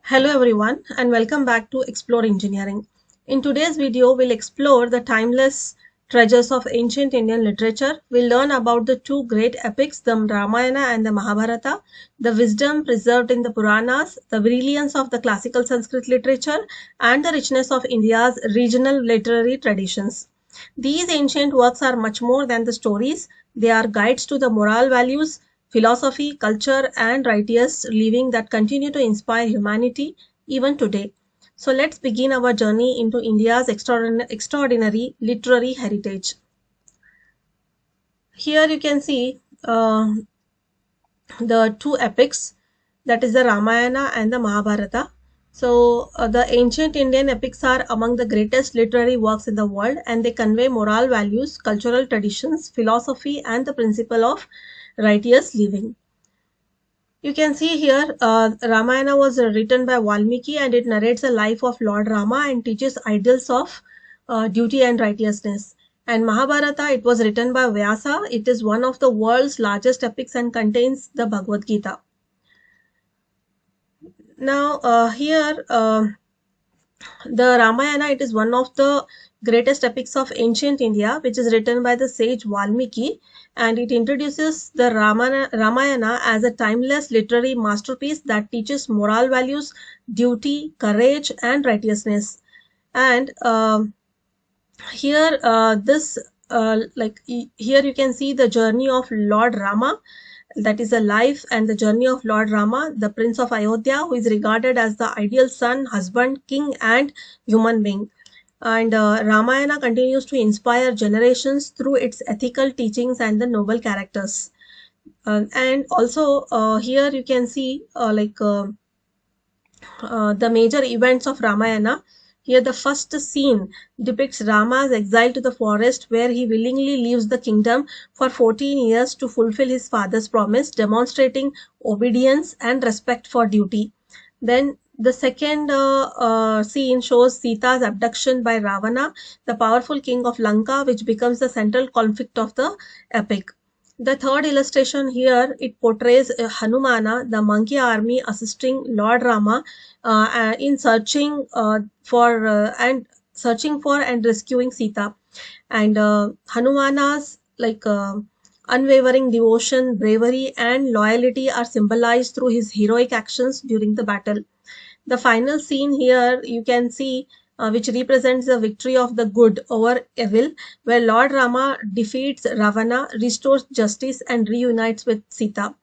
Hello everyone and welcome back to Explore Engineering. In today's video, we'll explore the timeless treasures of ancient Indian literature. We'll learn about the two great epics, the Ramayana and the Mahabharata, the wisdom preserved in the Puranas, the brilliance of the classical Sanskrit literature, and the richness of India's regional literary traditions. These ancient works are much more than the stories. They are guides to the moral values, philosophy, culture, and righteous living that continue to inspire humanity even today. So let's begin our journey into India's extraordinary literary heritage. Here you can see the two epics, that is the Ramayana and the Mahabharata. So the ancient Indian epics are among the greatest literary works in the world, and they convey moral values, cultural traditions, philosophy, and the principle of righteous living. You can see here Ramayana was written by Valmiki, and it narrates the life of Lord Rama and teaches ideals of duty and righteousness. And Mahabharata, it was written by Vyasa. It is one of the world's largest epics and contains the Bhagavad Gita. Now here the Ramayana, it is one of the greatest epics of ancient India, which is written by the sage Valmiki, and it introduces the Ramayana as a timeless literary masterpiece that teaches moral values, duty, courage, and righteousness. And here, here you can see the journey of Lord Rama, that is the life and the journey of Lord Rama, the Prince of Ayodhya, who is regarded as the ideal son, husband, king, and human being. And Ramayana continues to inspire generations through its ethical teachings and the noble characters. And also here you can see the major events of Ramayana. Here the first scene depicts Rama's exile to the forest, where he willingly leaves the kingdom for 14 years to fulfill his father's promise, demonstrating obedience and respect for duty. Then the second scene shows Sita's abduction by Ravana, the powerful king of Lanka, which becomes the central conflict of the epic. The third illustration here, it portrays Hanumana, the monkey army, assisting Lord Rama in searching for and rescuing Sita. And Hanumana's unwavering devotion, bravery, and loyalty are symbolized through his heroic actions during the battle. The final scene here you can see, which represents the victory of the good over evil, where Lord Rama defeats Ravana, restores justice, and reunites with Sita.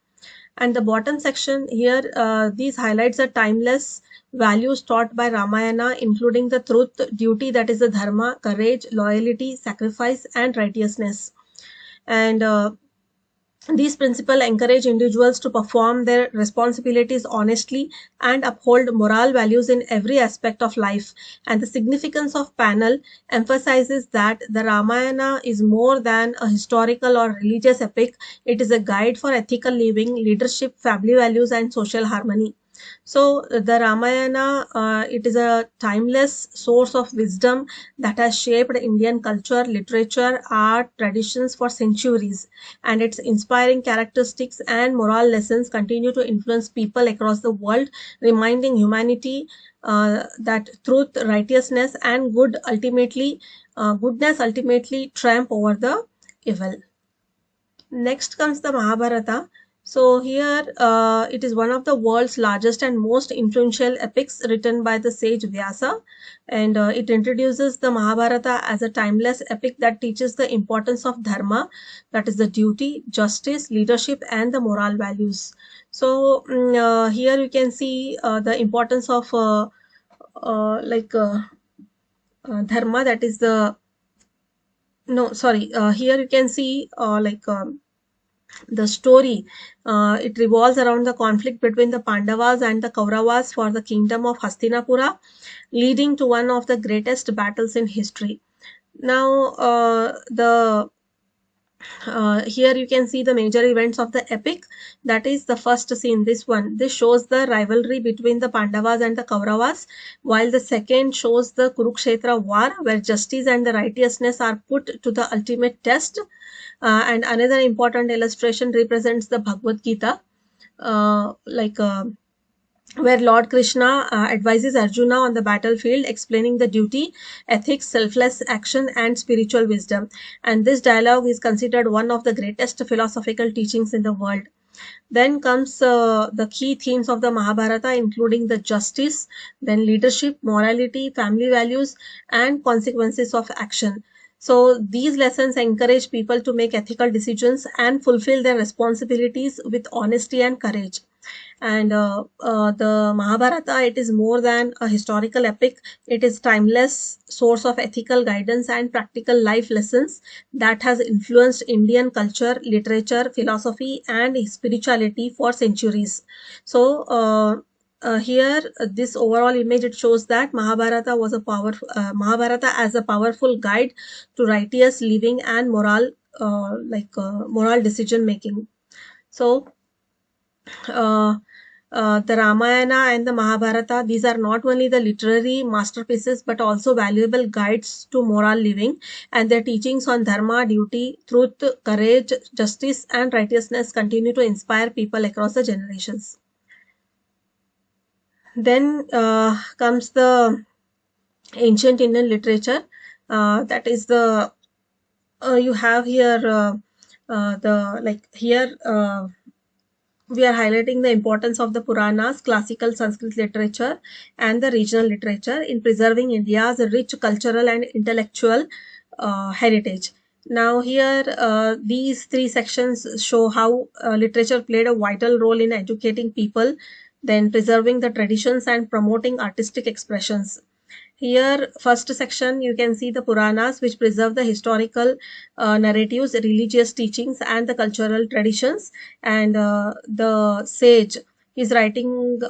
And the bottom section here, these highlights the timeless values taught by Ramayana, including the truth, duty, that is the dharma, courage, loyalty, sacrifice, and righteousness. And these principles encourage individuals to perform their responsibilities honestly and uphold moral values in every aspect of life. And the significance of panel emphasizes that the Ramayana is more than a historical or religious epic. It is a guide for ethical living, leadership, family values, and social harmony. So the Ramayana, it is a timeless source of wisdom that has shaped Indian culture, literature, art, traditions for centuries, and its inspiring characteristics and moral lessons continue to influence people across the world, reminding humanity that truth, righteousness, and goodness ultimately triumph over the evil. Next comes the Mahabharata. So here it is one of the world's largest and most influential epics written by the sage Vyasa, and it introduces the Mahabharata as a timeless epic that teaches the importance of dharma, that is the duty, justice, leadership, and the moral values. So here you can see the importance of dharma, that is the no sorry here you can see the story, it revolves around the conflict between the Pandavas and the Kauravas for the kingdom of Hastinapura, leading to one of the greatest battles in history. Now, here you can see the major events of the epic. That is the first scene, this one. This shows the rivalry between the Pandavas and the Kauravas, while the second shows the Kurukshetra war, where justice and the righteousness are put to the ultimate test. And another important illustration represents the Bhagavad Gita, where Lord Krishna advises Arjuna on the battlefield, explaining the duty, ethics, selfless action, and spiritual wisdom. And this dialogue is considered one of the greatest philosophical teachings in the world. Then comes the key themes of the Mahabharata, including the justice, then leadership, morality, family values, and consequences of action. So these lessons encourage people to make ethical decisions and fulfill their responsibilities with honesty and courage. And the Mahabharata, it is more than a historical epic. It is timeless source of ethical guidance and practical life lessons that has influenced Indian culture, literature, philosophy, and spirituality for centuries. So here, this overall image, it shows that Mahabharata as a powerful guide to righteous living and moral decision making. So uh, the Ramayana and the Mahabharata, these are not only the literary masterpieces but also valuable guides to moral living, and their teachings on dharma, duty, truth, courage, justice, and righteousness continue to inspire people across the generations. Then comes the ancient Indian literature. That is the you have here the like here. We are highlighting the importance of the Puranas, classical Sanskrit literature, and the regional literature in preserving India's rich cultural and intellectual heritage. Now, here, these three sections show how literature played a vital role in educating people, then preserving the traditions and promoting artistic expressions. Here, first section, you can see the Puranas, which preserve the historical narratives, religious teachings, and the cultural traditions. And the sage is writing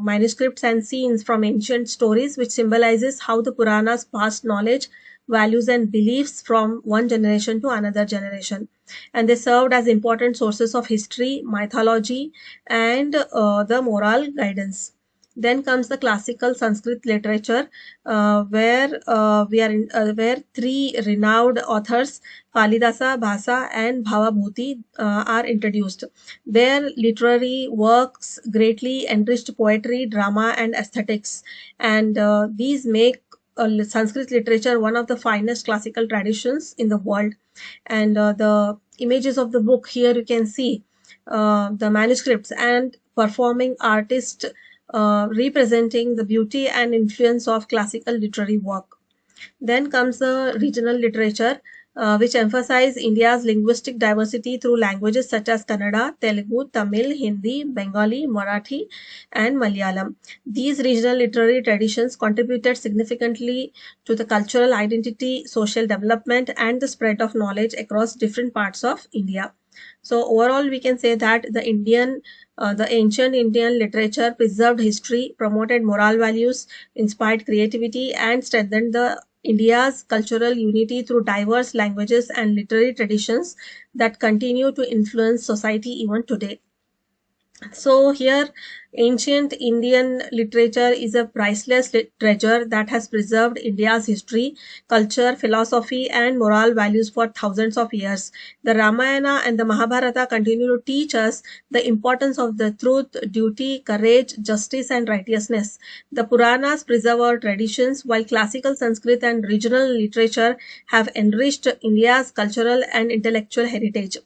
manuscripts and scenes from ancient stories, which symbolizes how the Puranas passed knowledge, values, and beliefs from one generation to another generation. And they served as important sources of history, mythology, and the moral guidance. Then comes the classical Sanskrit literature, where three renowned authors, Kalidasa, Bhasa, and Bhavabhuti, are introduced. Their literary works greatly enriched poetry, drama, and aesthetics, and these make Sanskrit literature one of the finest classical traditions in the world. And the images of the book, here you can see the manuscripts and performing artists representing the beauty and influence of classical literary work. Then comes the regional literature, which emphasize India's linguistic diversity through languages such as Kannada, Telugu, Tamil, Hindi, Bengali, Marathi, and Malayalam. These regional literary traditions contributed significantly to the cultural identity, social development, and the spread of knowledge across different parts of India. So overall, we can say that the ancient Indian literature preserved history, promoted moral values, inspired creativity, and strengthened the India's cultural unity through diverse languages and literary traditions that continue to influence society even today. So here, ancient Indian literature is a priceless treasure that has preserved India's history, culture, philosophy, and moral values for thousands of years. The Ramayana and the Mahabharata continue to teach us the importance of the truth, duty, courage, justice, and righteousness. The Puranas preserve our traditions, while classical Sanskrit and regional literature have enriched India's cultural and intellectual heritage.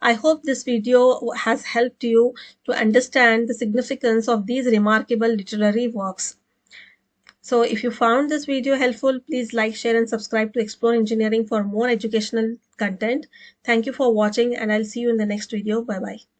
I hope this video has helped you to understand the significance of these remarkable literary works. So if you found this video helpful, please like, share, and subscribe to Explore Engineering for more educational content. Thank you for watching, and I'll see you in the next video. Bye bye.